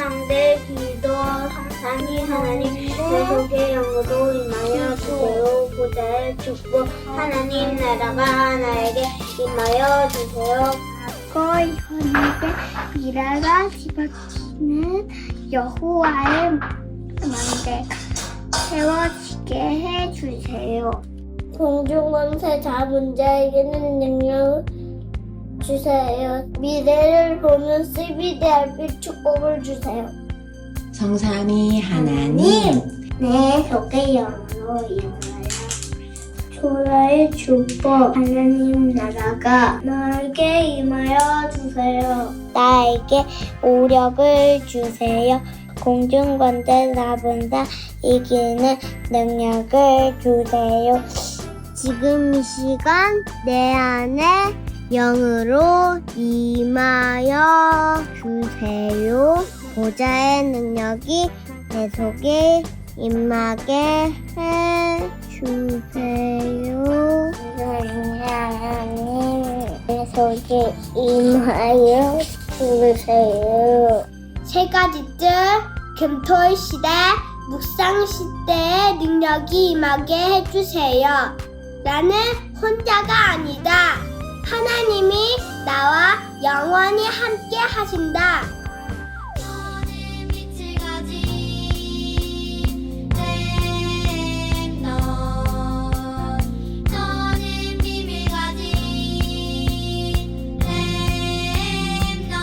사람들 기도 성산이 하나님 내 속에 영으로 임하여 주세요. 보좌의 축복 하나님 나라가 나에게 임하여 주세요. 악과 현재 일하다 집어치는 여호와의 망대 세워지게 해주세요. 공중권세 잡은 자에게는 능력을 주세요. 미래를 보는 CBDRP 축복을 주세요. 성삼위 하나님, 내 속에 영으로 임하여 조라의 축복 하나님 나라가 나에게 임하여 주세요. 나에게 오력을 주세요. 공중권세 잡은 자 이기는 능력을 주세요. 지금 이 시간 내 안에 영으로 임하여 주세요. 보좌의 능력이 내 속에 임하게 해 주세요. 하나님 내 속에 임하여 주세요. 세 가지 뜻 금토일 시대 묵상 시대의 능력이 임하게 해주세요. 나는 혼자가 아니다. 하나님이 나와 영원히 함께 하신다. 너는 빛을 가진 너 너는 비밀 가진 너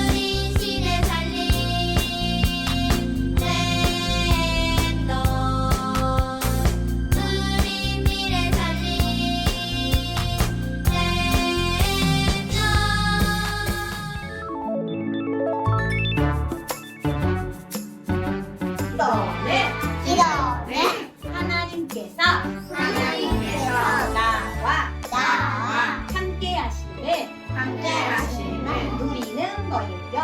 우리 시대 살린 너 우리 미래 살린 이거는 하나님께서 나와 함께 하심을 누리는 거예요.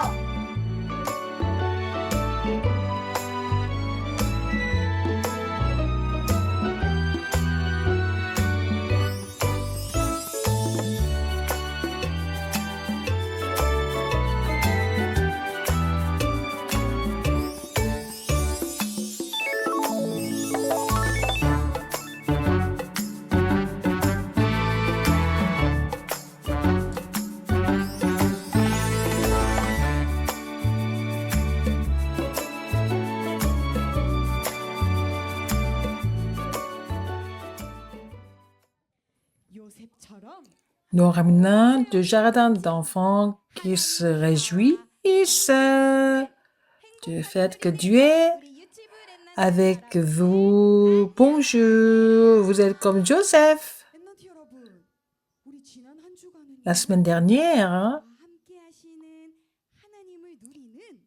Nous ramenons du jardin d'enfants qui se réjouissent du fait que Dieu est avec vous. Bonjour, vous êtes comme Joseph. La semaine dernière,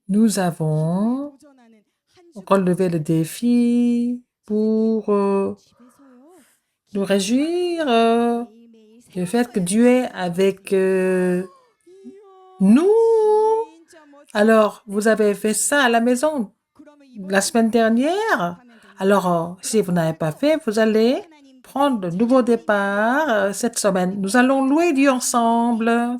nous avons relevé le défi pour nous réjouir du fait que Dieu est avec nous. Alors, vous avez fait ça à la maison la semaine dernière. Alors, si vous n'avez pas fait, vous allez prendre de nouveau départ cette semaine. Nous allons louer Dieu ensemble.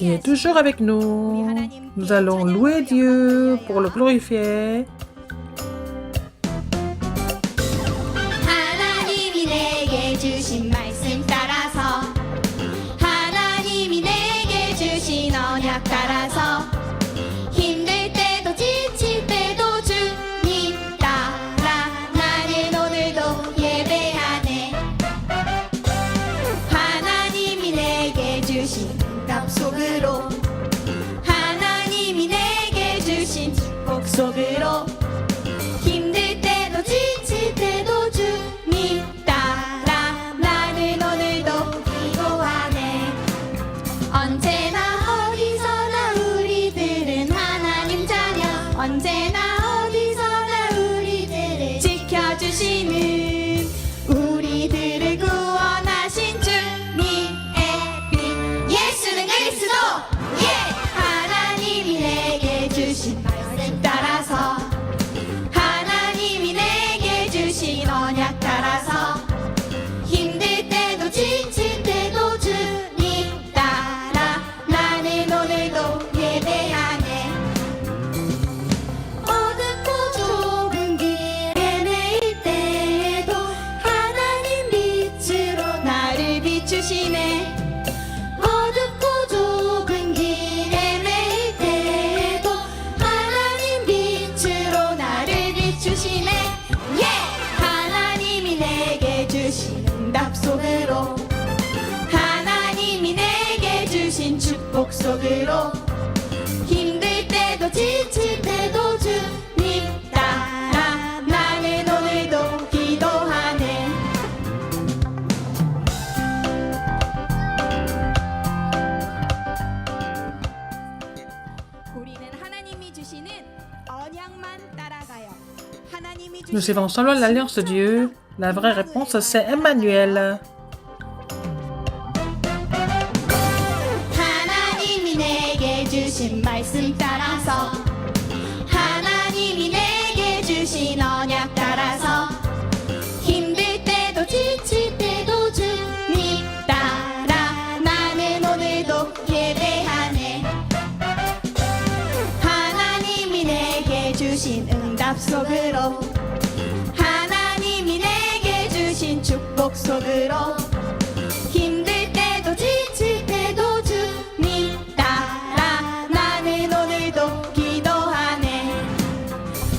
Il est toujours avec nous. Nous allons louer Dieu pour le glorifier. 하나님이 내게 주신 말씀 따라서 하나님이 내게 주신 언약 따라서 힘들 때도 지칠 때도 주님 따라 나는 오늘도 예배하네. 하나님이 내게 주신 약속으로 하나님이 내게 주신 축복 속으로 힘들 때도 지칠 때도 주님 따라 나는 오늘도 기도하네. 언제나 어디서나 속으로 힘들 때도 지칠 때도 주님 따라 나는 오늘도 기도하네. 우리는 하나님이 주시는 언약만 따라가요. 하나님이 Nous suivons seulement l'alliance de Dieu. La vraie réponse, c'est Emmanuel. 하나님이 내게 주신 말씀 따라서 하나님이 내게 주신 언약 따라서 힘들 때도 지칠 때도 주님 따라 나는 오늘도 예배하네. 하나님이 내게 주신 응답 속으로 하나님이 내게 주신 축복 속으로 힘들 때도 지칠 때도 주님 따라 나는 오늘도 기도하네.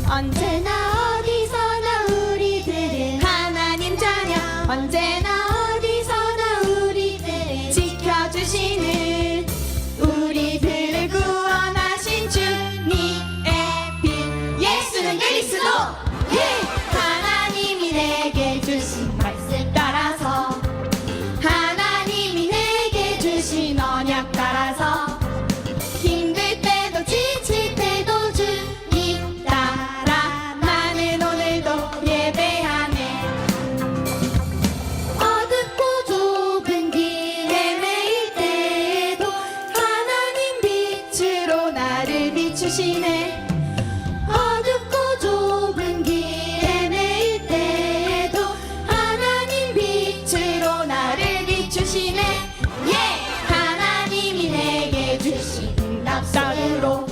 언제나 어디서나 우리들은 하나님 자녀 언제나 어디서나 우리들을 지켜주시는 우리들을 구원하신 주님의 빛 예수는 그리스도. 하나님이 내게 주신 말씀 따라서 하나님이 내게 주신 언약 따라서 힘들 때도 지칠 때도 주님 따라 나는 오늘도 예배하네. 어둡고 좁은 길에 매일 때에도 하나님 빛으로 나를 비추시네. 어둡고 좁은 길에 매일 때에도 하나님 빛으로 나를 비추시네. 하나님이 내게 주신 응답 속으로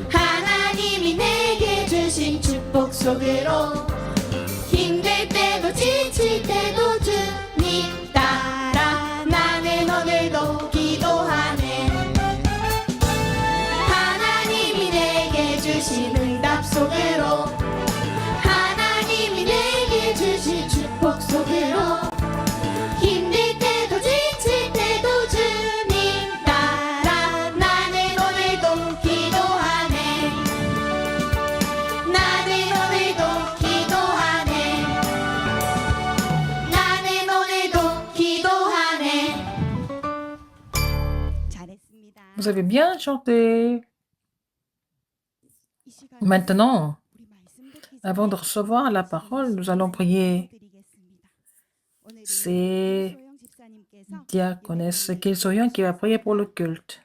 하나님이 내게 주신 축복 속으로 힘들 때도 지칠 때도 주님 따라 나는 오늘도 기도하네. 하나님이 내게 주신 응답 속으로 하나님이 내게 주신 축복 속으로 힘들 때도 지칠 때도 주님 따라 나는 오늘도 기도하네. 나는 오늘도 기도하네. 나는 오늘도 기도하네. 잘했습니다. Vous avez bien chanté. Maintenant, avant de recevoir la parole, nous allons prier. C'est diaconesse Kim So-hyun qui va prier pour le culte.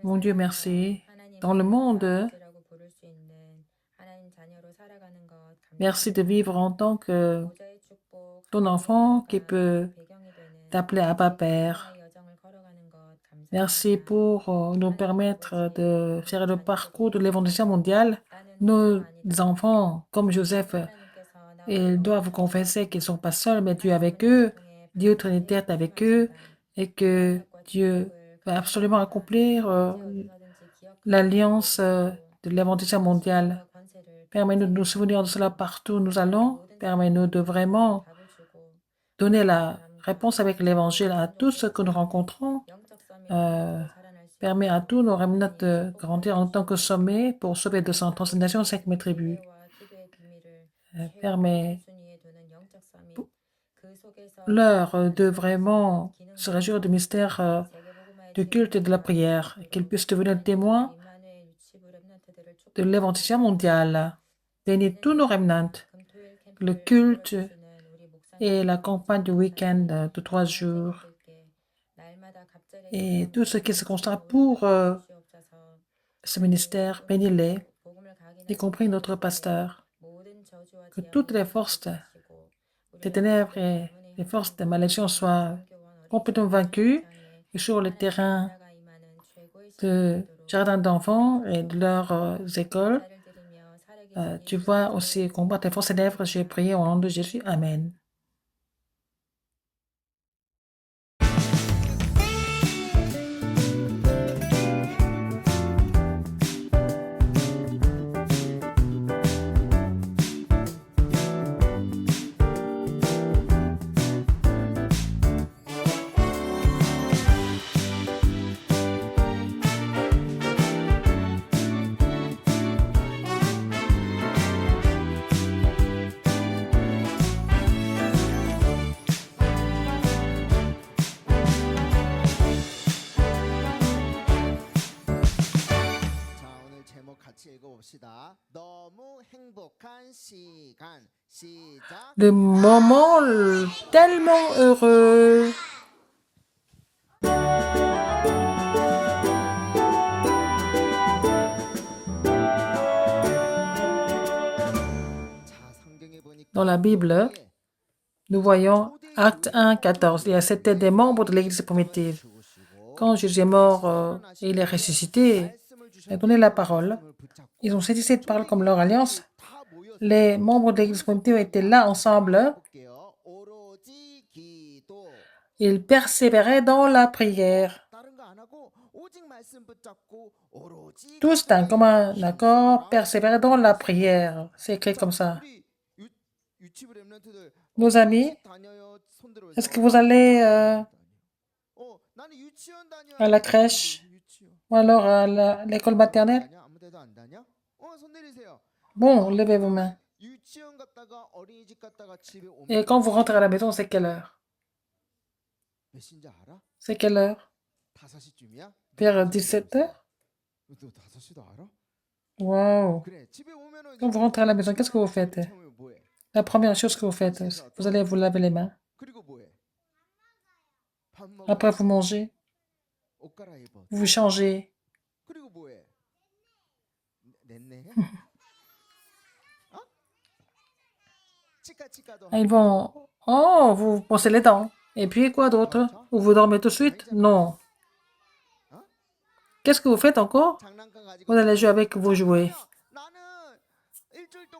Mon Dieu, merci. Dans le monde, merci de vivre en tant que ton enfant qui peut t'appeler Abba Père. Merci pour nous permettre de faire le parcours de l'évangélisation mondiale. Nos enfants, comme Joseph, ils doivent confesser qu'ils ne sont pas seuls, mais Dieu est avec eux, Dieu Trinitaire est avec eux, et que Dieu va absolument accomplir l'alliance de l'évangélisation mondiale. Permets-nous de nous souvenir de cela partout où nous allons. Permets-nous de vraiment donner la réponse avec l'évangile à tous ceux que nous rencontrons. Permet à tous nos remnants de grandir en tant que sommet pour sauver 230 nations, 5 000 tribus. Permet leur de vraiment se réjouir du mystère du culte et de la prière, et qu'ils puissent devenir témoins de l'évangélisation mondiale. Bénis tous nos remnants, le culte et la campagne du week-end de 3 jours, et tout ce qui se constate pour ce ministère, bénis-les, y compris notre pasteur. Que toutes les forces des ténèbres et les forces de malédiction soient complètement vaincues, et sur le terrain de jardins d'enfants et de leurs écoles. Tu vois aussi combattre les forces des ténèbres. J'ai prié au nom de Jésus. Amen. Le moment tellement heureux. Dans la Bible, nous voyons Acte 1, 14. C'était des membres de l'Église primitive. Quand Jésus est mort et il est ressuscité, il a donné la parole. Ils ont saisi cette parole comme leur alliance. Les membres de l'Église primitive étaient là ensemble. Ils persévéraient dans la prière. Tous d'un commun accord persévéraient dans la prière. C'est écrit comme ça. Nos amis, est-ce que vous allez à la crèche ou alors à l'école maternelle? Bon, levez vos mains. Et quand vous rentrez à la maison, c'est quelle heure? C'est quelle heure? Vers 17 heures? Wow. Quand vous rentrez à la maison, qu'est-ce que vous faites? La première chose que vous faites, vous allez vous laver les mains. Après, vous mangez. Vous vous changez. Ils vont... Oh, vous brossez les dents. Et puis, quoi d'autre? Vous dormez tout de suite? Non. Qu'est-ce que vous faites encore? Vous allez jouer avec vos jouets.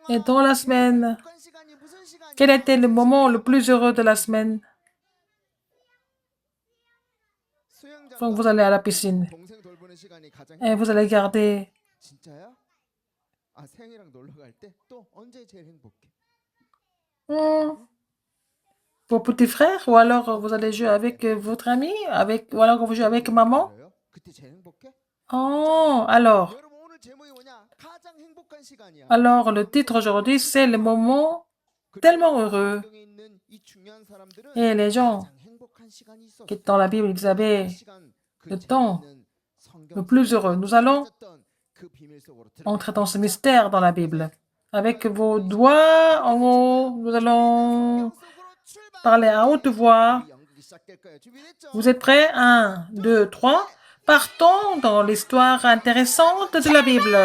Et dans la semaine, quel était le moment le plus heureux de la semaine? Quand vous allez à la piscine. Et vous allez garder vos petits frères, ou alors vous allez jouer avec votre ami, ou alors vous jouez avec maman. Oh, alors le titre aujourd'hui, c'est le moment tellement heureux. Et les gens qui étaient dans la Bible, ils avaient le temps le plus heureux. Nous allons entrer dans ce mystère dans la Bible. Avec vos doigts en haut, nous allons parler à haute voix. Vous êtes prêts? 1, 2, 3. Partons dans l'histoire intéressante de la Bible.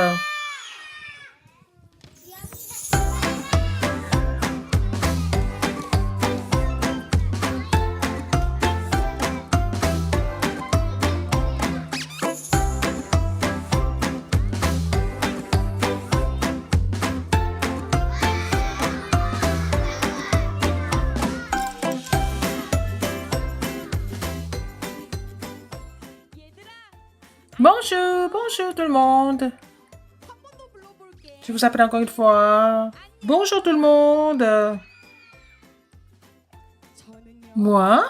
Bonjour tout le monde. Je vous appelle encore une fois. Bonjour tout le monde. Moi,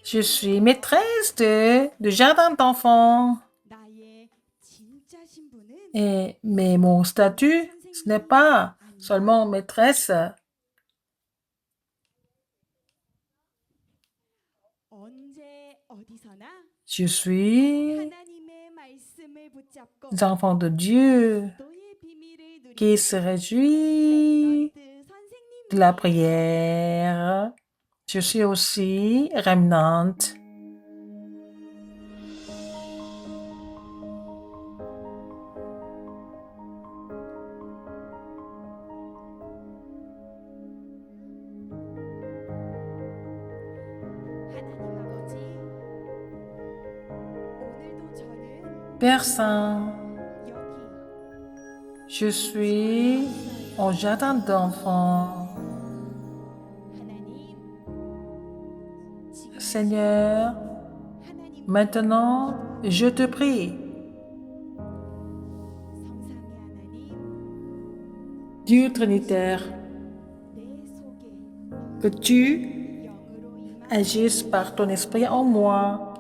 je suis maîtresse de jardin d'enfants. Mais mon statut, ce n'est pas seulement maîtresse. Je suis enfant de Dieu qui se réjouit de la prière. Je suis aussi remnant. Père Saint, je suis au jardin d'enfants. Seigneur, maintenant, je te prie. Dieu Trinitaire, que tu agisses par ton esprit en moi.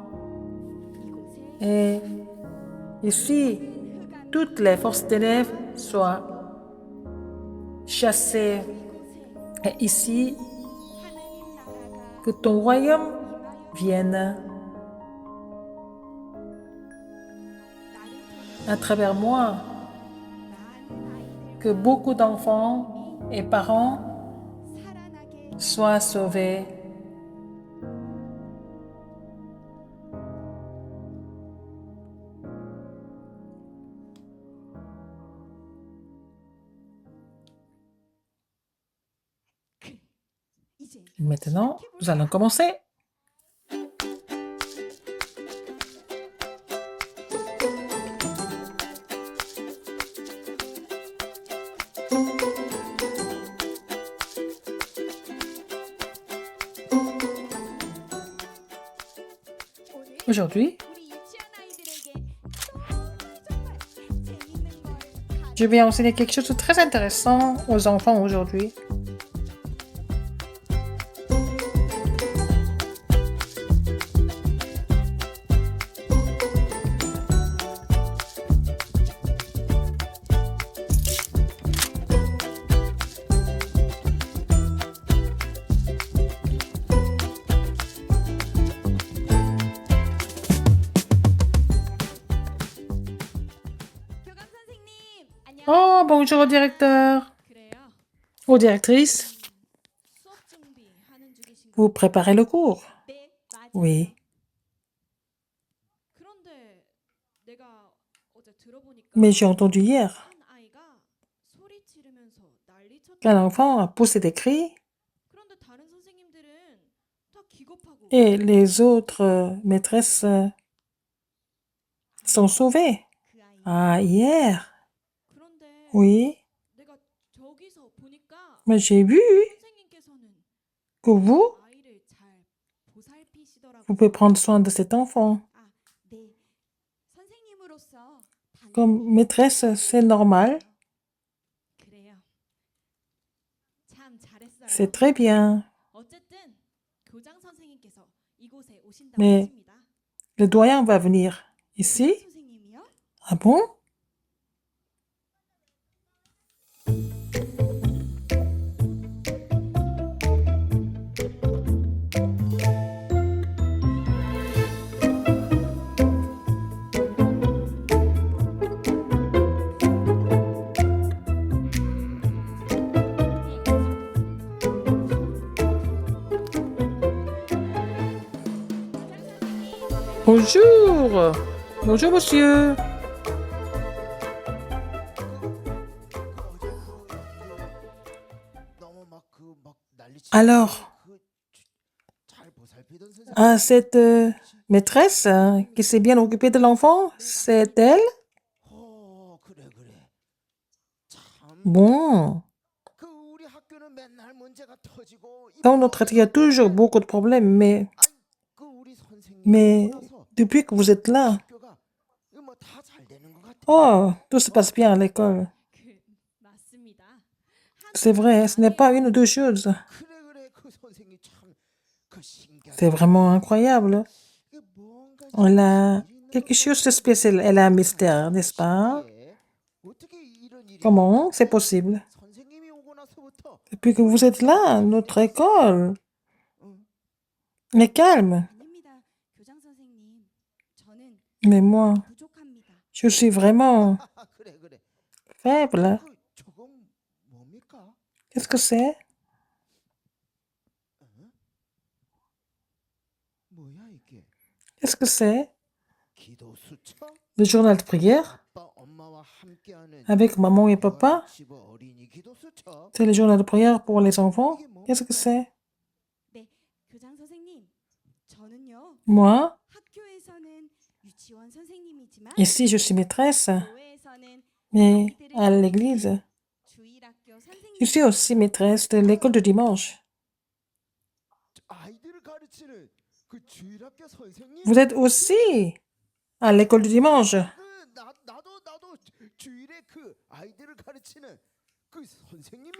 Et ici, toutes les forces ténèbres soient chassées. Et ici, que ton royaume vienne à travers moi. que beaucoup d'enfants et parents soient sauvés. Maintenant, nous allons commencer. Aujourd'hui, je vais enseigner quelque chose de très intéressant aux enfants aujourd'hui. Oh, bonjour au directeur, aux directrices. Vous préparez le cours? Oui. Mais j'ai entendu hier qu'un enfant a poussé des cris et les autres maîtresses sont sauvées. Ah, hier? Oui. Mais j'ai vu que vous pouvez prendre soin de cet enfant. Comme maîtresse, c'est normal. C'est très bien. Mais le doyen va venir ici. Ah bon? Bonjour. Bonjour, monsieur. Alors, cette maîtresse qui s'est bien occupée de l'enfant, c'est elle? Bon. Dans notre école, il y a toujours beaucoup de problèmes, mais depuis que vous êtes là, oh, tout se passe bien à l'école. C'est vrai, ce n'est pas une ou deux choses. C'est vraiment incroyable. Elle a quelque chose de spécial. Elle a un mystère, n'est-ce pas? Comment c'est possible? Depuis que vous êtes là, notre école est calme. Mais moi, je suis vraiment faible. Qu'est-ce que c'est? Qu'est-ce que c'est? Le journal de prière? Avec maman et papa? C'est le journal de prière pour les enfants? Qu'est-ce que c'est? Moi, ici je suis maîtresse, mais à l'église, je suis aussi maîtresse de l'école de dimanche. Vous êtes aussi à l'école du dimanche.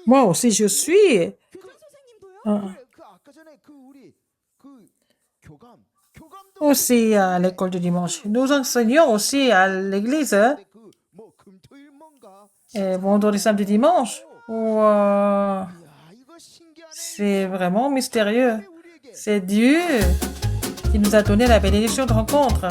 Moi aussi, je suis. Aussi à l'école du dimanche. Nous enseignons aussi à l'église. Et vendredi, samedi, dimanche. Wow. C'est vraiment mystérieux. C'est Dieu qui nous a donné la bénédiction de rencontre.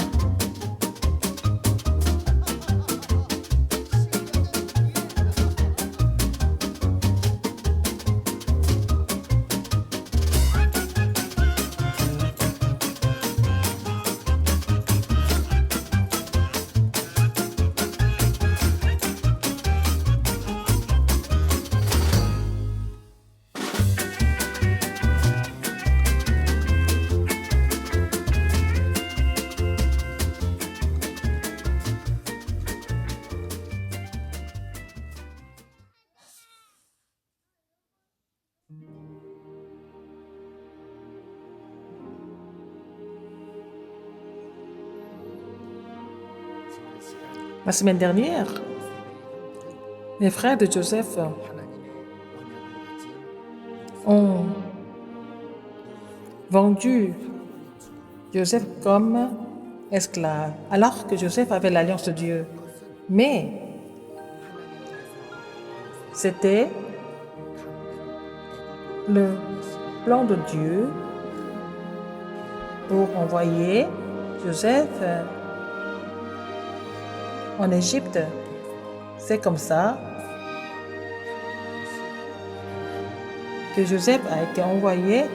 La semaine dernière, les frères de Joseph ont vendu Joseph comme esclave, alors que Joseph avait l'alliance de Dieu. Mais c'était le plan de Dieu pour envoyer Joseph en Égypte. C'est comme ça que Joseph a été envoyé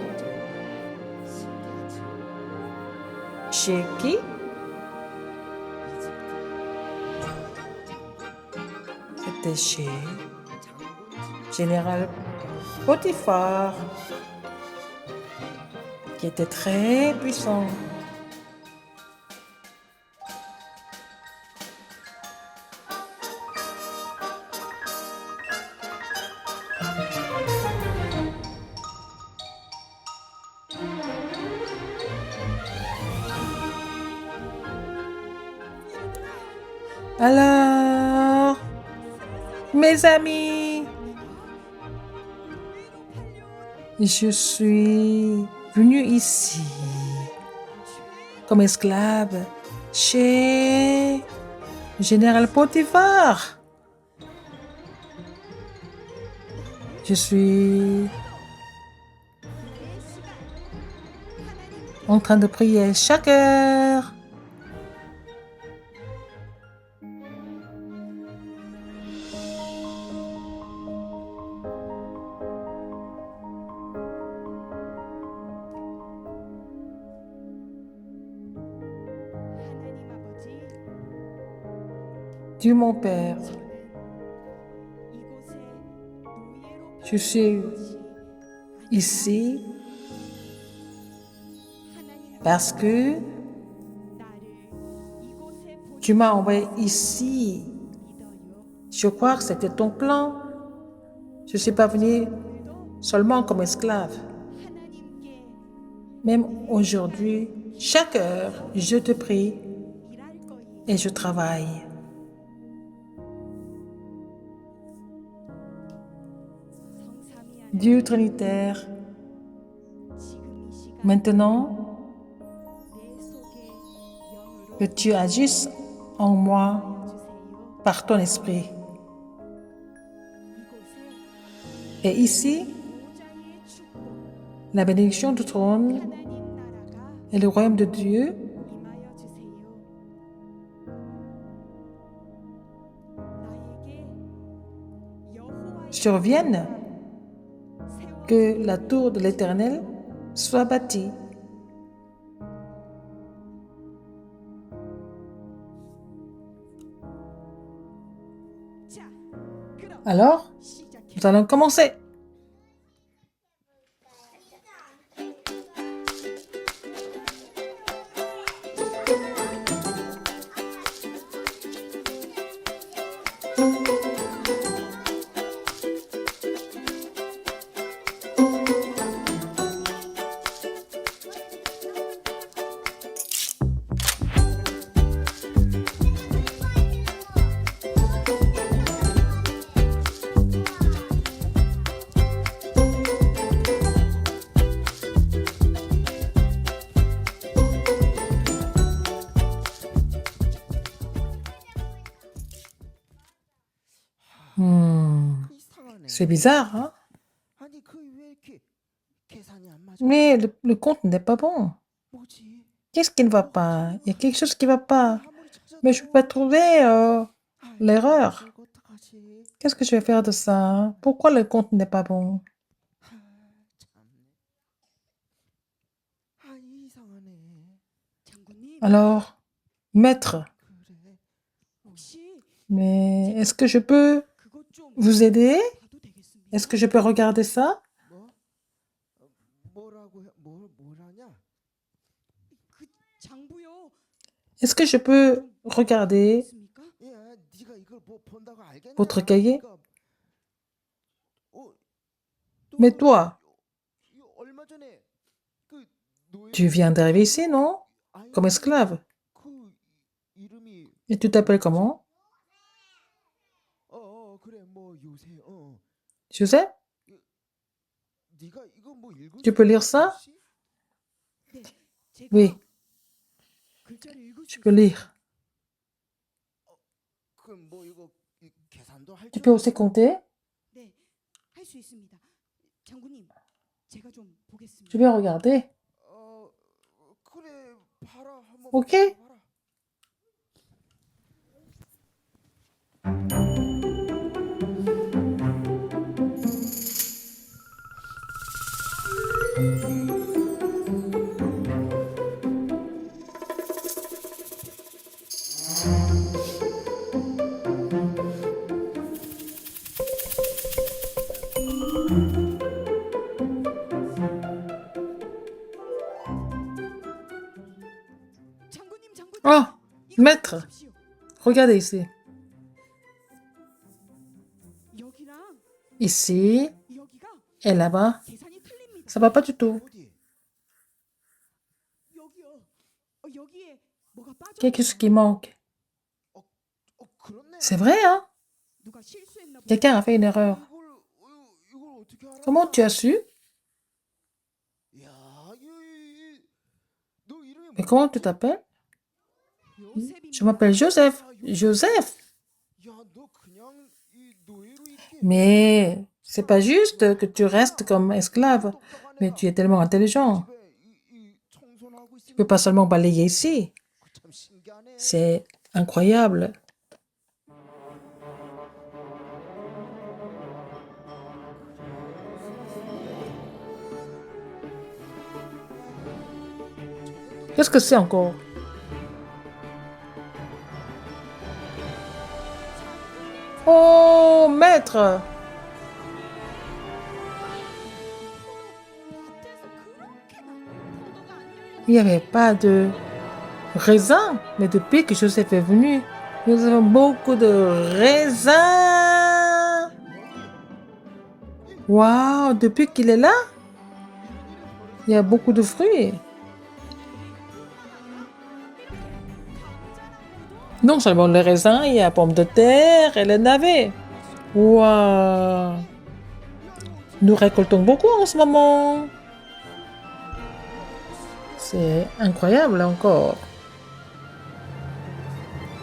chez qui? C'était chez Général Potiphar, qui était très puissant. Alors, mes amis, je suis venu ici comme esclave chez le général Potiphar. Je suis en train de prier chaque heure. Dieu mon Père, je suis ici parce que tu m'as envoyé ici. Je crois que c'était ton plan. Je ne suis pas venu seulement comme esclave. Même aujourd'hui, chaque heure, je te prie et je travaille. Dieu Trinitaire, maintenant que tu agisses en moi par ton esprit. Et ici, la bénédiction du trône et le royaume de Dieu surviennent, que la tour de l'Éternel soit bâtie. Alors, nous allons commencer. C'est bizarre, hein? Mais le compte n'est pas bon. Qu'est-ce qui ne va pas? Il y a quelque chose qui ne va pas. Mais je ne peux pas trouver l'erreur. Qu'est-ce que je vais faire de ça? Pourquoi le compte n'est pas bon? Alors, maître, mais est-ce que je peux vous aider? Est-ce que je peux regarder ça? Est-ce que je peux regarder votre cahier? Mais toi, tu viens d'arriver ici, non? Comme esclave. Et tu t'appelles comment? Joseph, tu peux lire ça? Oui, je peux lire. Tu peux aussi compter? 네, 할 수 있습니다. 장군님, 제가 좀 보겠습니다. Je vais regarder. Ok. 장군님, 장군님. Oh, 이거 maître, 보십시오. regardez ici. 여기랑 Ici 여기가 et là-bas, 계산이 틀립니다. ça va pas du tout. 여기요. 여기에 뭐가 빠져? Quelque chose qui manque. C'est vrai, hein? 누가 실수했나 보다. Quelqu'un a fait une erreur. Comment tu as su? Mais comment tu t'appelles? Je m'appelle Joseph. Joseph. Mais c'est pas juste que tu restes comme esclave. Mais tu es tellement intelligent. Tu peux pas seulement balayer ici. C'est incroyable. Qu'est-ce que c'est encore? Oh, maître! Il n'y avait pas de raisin, mais depuis que Joseph est venu, nous avons beaucoup de raisins. Waouh, depuis qu'il est là, il y a beaucoup de fruits. Non seulement les raisins, il y a pommes de terre et les navets. Waouh! Nous récoltons beaucoup en ce moment. C'est incroyable encore.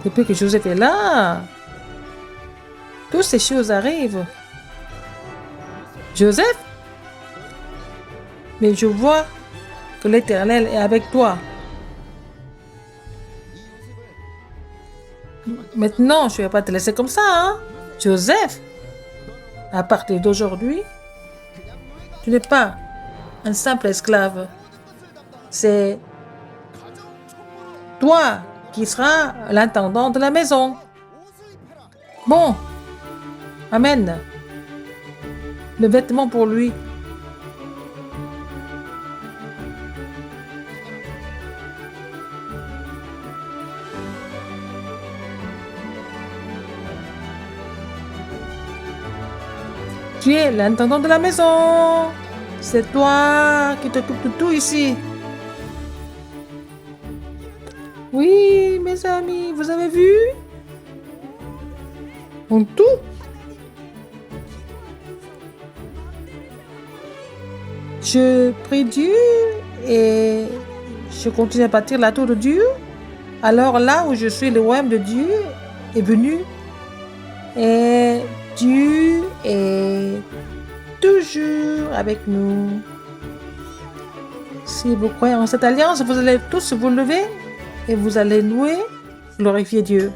Depuis que Joseph est là, toutes ces choses arrivent. Joseph? Mais je vois que l'Éternel est avec toi. Maintenant, je ne vais pas te laisser comme ça, hein? Joseph, à partir d'aujourd'hui, tu n'es pas un simple esclave. C'est toi qui seras l'intendant de la maison. Bon, amène le vêtement pour lui. Tu es l'intendant de la maison. C'est toi qui t'occupes de tout ici. Oui, mes amis, vous avez vu? En tout? Je prie Dieu et je continue à bâtir la tour de Dieu. Alors là où je suis, le royaume de Dieu est venu. Et Dieu est toujours avec nous. Si vous croyez en cette alliance, vous allez tous vous lever et vous allez louer, glorifier Dieu.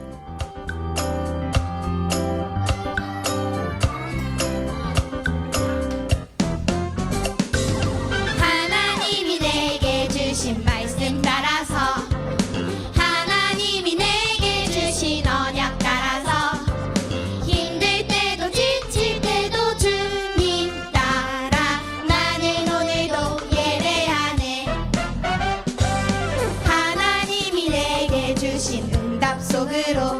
하나님이 내게 주신 말씀 따라서 하나님이 내게 주신 언약 따라서 힘들 때도 지칠 때도 주님 따라 나는 오늘도 예배하네 하나님이 내게 주신 응답 속으로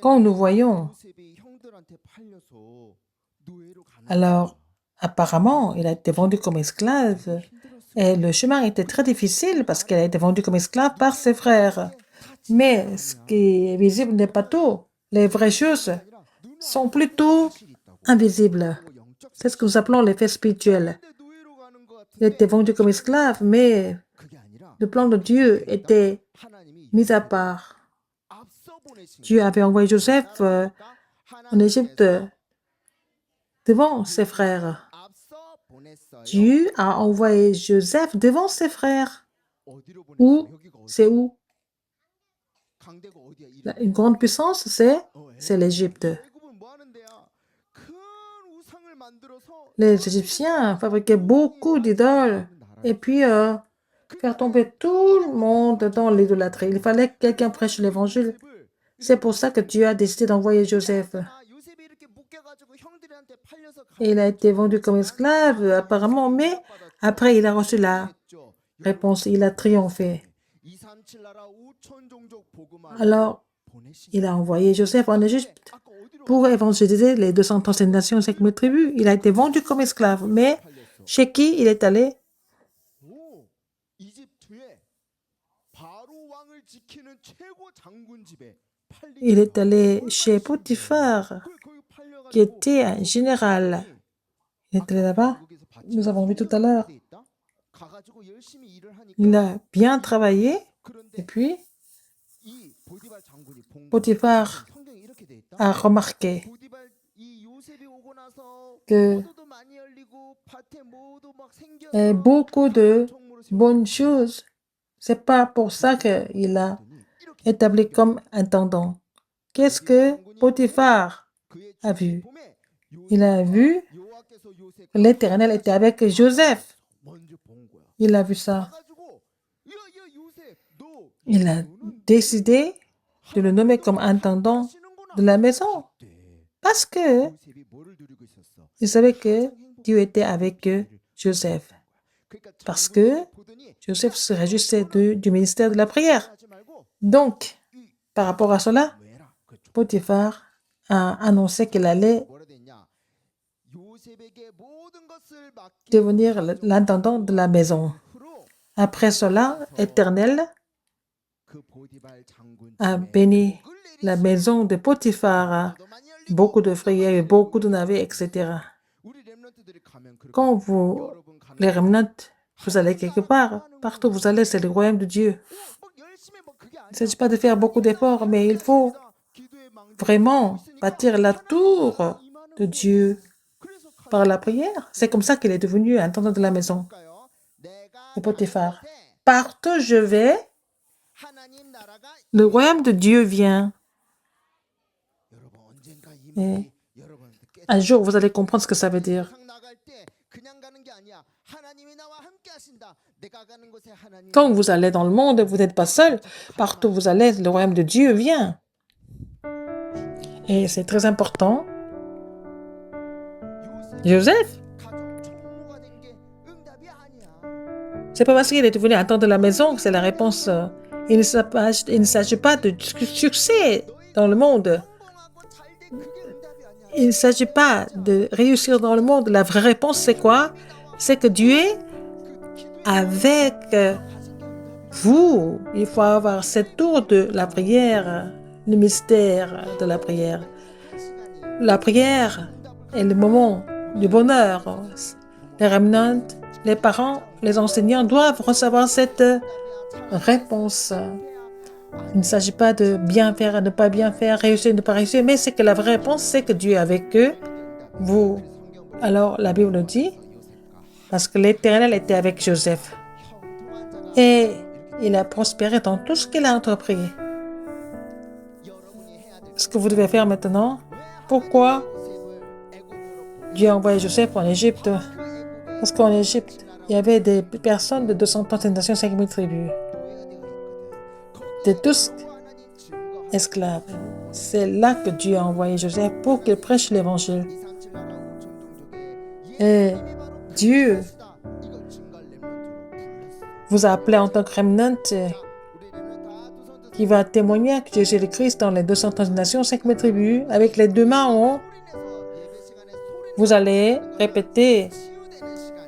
Quand nous voyons, alors apparemment, il a été vendu comme esclave et le chemin était très difficile parce qu'il a été vendu comme esclave par ses frères. Mais ce qui est visible n'est pas tout. Les vraies choses sont plutôt invisibles. C'est ce que nous appelons l'effet spirituel. Il était vendu comme esclave, mais le plan de Dieu était mis à part. Dieu avait envoyé Joseph en Égypte devant ses frères. Dieu a envoyé Joseph devant ses frères. Où? C'est où? Une grande puissance, c'est l'Égypte. Les Égyptiens fabriquaient beaucoup d'idoles et puis faire tomber tout le monde dans l'idolâtrie. Il fallait que quelqu'un prêche l'évangile. C'est pour ça que Dieu a décidé d'envoyer Joseph. Et il a été vendu comme esclave, apparemment, mais après, il a reçu la réponse. Il a triomphé. Alors, il a envoyé Joseph en Égypte pour évangéliser les 237 nations et 5000 tribus. Il a été vendu comme esclave, mais chez qui il est allé? Il est allé chez Potiphar, qui était un général. Il est allé là-bas. Nous avons vu tout à l'heure. Il a bien travaillé et puis Potiphar a remarqué que beaucoup de bonnes choses, c'est pas pour ça qu'il a établi comme intendant. Qu'est-ce que Potiphar a vu? Il a vu que l'Éternel était avec Joseph. Il a vu ça. Il a décidé de le nommer comme intendant de la maison parce que il savait que Dieu était avec Joseph. Parce que Joseph se réjouissait du ministère de la prière. Donc, par rapport à cela, Potiphar a annoncé qu'il allait devenir l'intendant de la maison. Après cela, l'Éternel a béni la maison de Potiphar, beaucoup de frères, beaucoup de navires, etc. Quand les remnants, vous allez quelque part, partout où vous allez, c'est le royaume de Dieu. Il ne s'agit pas de faire beaucoup d'efforts, mais il faut vraiment bâtir la tour de Dieu par la prière. C'est comme ça qu'il est devenu intendant de la maison de Potiphar. Partout où je vais, le royaume de Dieu vient. Et un jour, vous allez comprendre ce que ça veut dire. Quand vous allez dans le monde, vous n'êtes pas seul. Partout où vous allez, le royaume de Dieu vient. Et c'est très important. Joseph, c'est pas parce qu'il est devenu intendant de la maison que c'est la réponse. Il ne s'agit pas de succès dans le monde. Il ne s'agit pas de réussir dans le monde. La vraie réponse, c'est quoi? C'est que Dieu est avec vous. Il faut avoir cette tour de la prière, le mystère de la prière. La prière est le moment du bonheur. Les remnants, les parents, les enseignants doivent recevoir cette réponse. Il ne s'agit pas de bien faire, ne pas bien faire, réussir, ne pas réussir, mais c'est que la vraie réponse, c'est que Dieu est avec eux, vous. Alors, la Bible dit, parce que l'Éternel était avec Joseph. Et il a prospéré dans tout ce qu'il a entrepris. Ce que vous devez faire maintenant, pourquoi Dieu a envoyé Joseph en Égypte? Parce qu'en Égypte, il y avait des personnes de 230 nations, 5000 tribus. De tous esclaves. C'est là que Dieu a envoyé Joseph pour qu'il prêche l'évangile. Et Dieu vous a appelé en tant que remnant qui va témoigner que Jésus est le Christ dans les 230 nations, 5000 tribus, avec les deux mains en haut. Vous allez répéter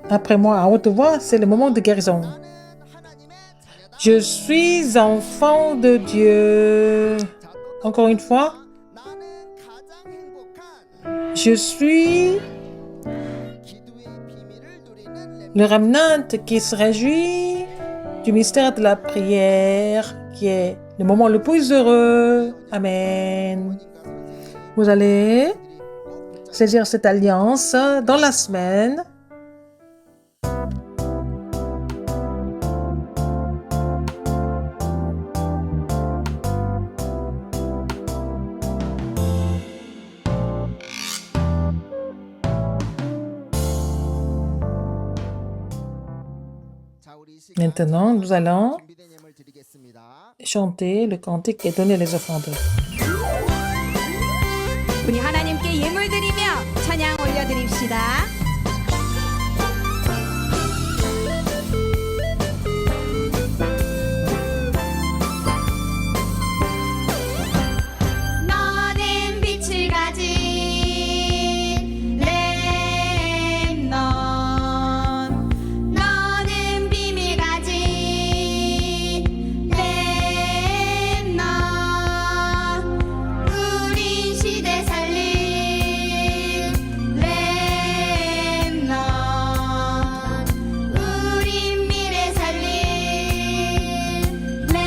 après moi à haute voix, c'est le moment de guérison. Je suis enfant de Dieu. Encore une fois. Je suis le remnant qui se réjouit du mystère de la prière, qui est le moment le plus heureux. Amen. Vous allez saisir cette alliance dans la semaine. Maintenant, nous allons chanter le cantique et donner les offrandes. 우리 하나님께 예물 드리며 찬양 올려드립시다. 너는 빛을 가진 렘넌트, 너는 비밀 가진 렘넌트, 우린 시대 살린 렘넌트, 우린 미래 살린 렘넌트.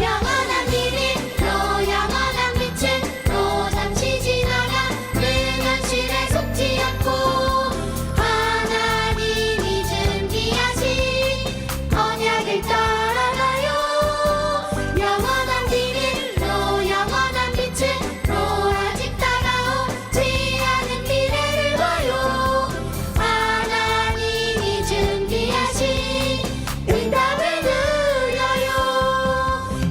영원한 비밀로 영원한 빛으로 잠시 지나가 늘 현실에 속지 않고 하나님이 준비하신 언약을 따라가요. 영원한 비밀로 영원한 빛으로 아직 다가오지 않은 미래를 봐요. 하나님이 준비하신 응답을 누려요.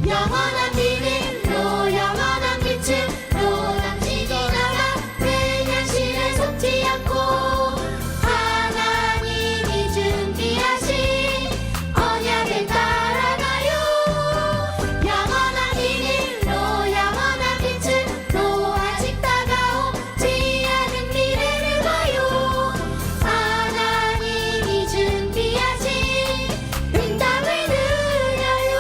영원한 비밀로 영원한 빛으로 잠시 지나가 늘 현실에 속지 않고 하나님이 준비하신 언약을 따라가요. 영원한 비밀로 영원한 빛으로 아직 다가오지 않은 미래를 봐요. 하나님이 준비하신 응답을 누려요.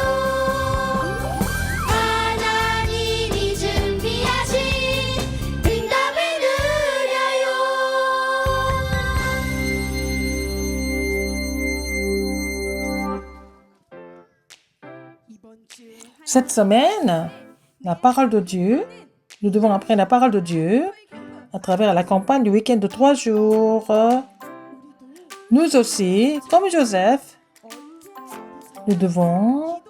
하나님이 준비하신 응답을 누려요. 이번 주 Cette semaine, la parole de Dieu, nous devons apprendre la parole de Dieu à travers la campagne du week-end de 3 jours. Nous aussi, comme Joseph, nous devons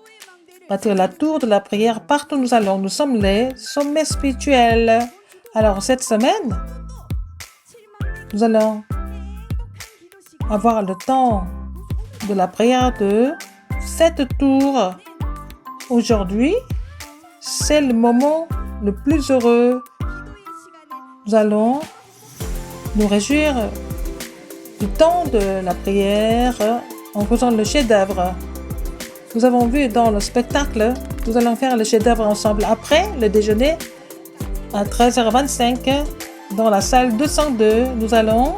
bâtir la tour de la prière partout où nous allons. Nous sommes les sommets spirituels. Alors, cette semaine, nous allons avoir le temps de la prière de 7 tours. Aujourd'hui, c'est le moment le plus heureux. Nous allons nous réjouir du temps de la prière en faisant le chef-d'œuvre. Nous avons vu dans le spectacle, nous allons faire le chef-d'œuvre ensemble. Après le déjeuner, à 13h25, dans la salle 202, nous allons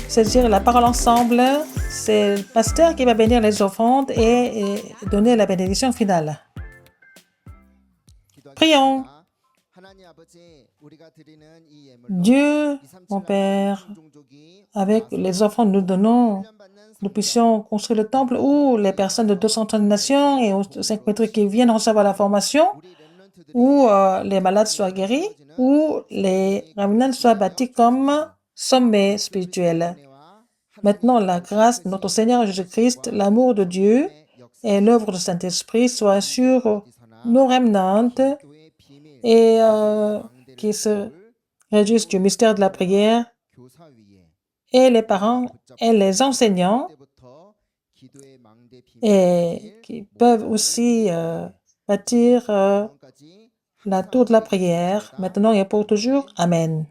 saisir la parole ensemble. C'est le pasteur qui va bénir les offrandes et donner la bénédiction finale. Prions. Dieu, mon Père, avec les offrandes nous donnons, nous puissions construire le temple où les personnes de 230 nations et aux 5 mètres qui viennent recevoir la formation, où les malades soient guéris, où les remnants soient bâtis comme sommets spirituels. Maintenant, la grâce de notre Seigneur Jésus-Christ, l'amour de Dieu et l'œuvre du Saint-Esprit soient sur nos remnants et qui se réjouissent du mystère de la prière, et les parents et les enseignants, et qui peuvent aussi bâtir la tour de la prière, maintenant et pour toujours. Amen.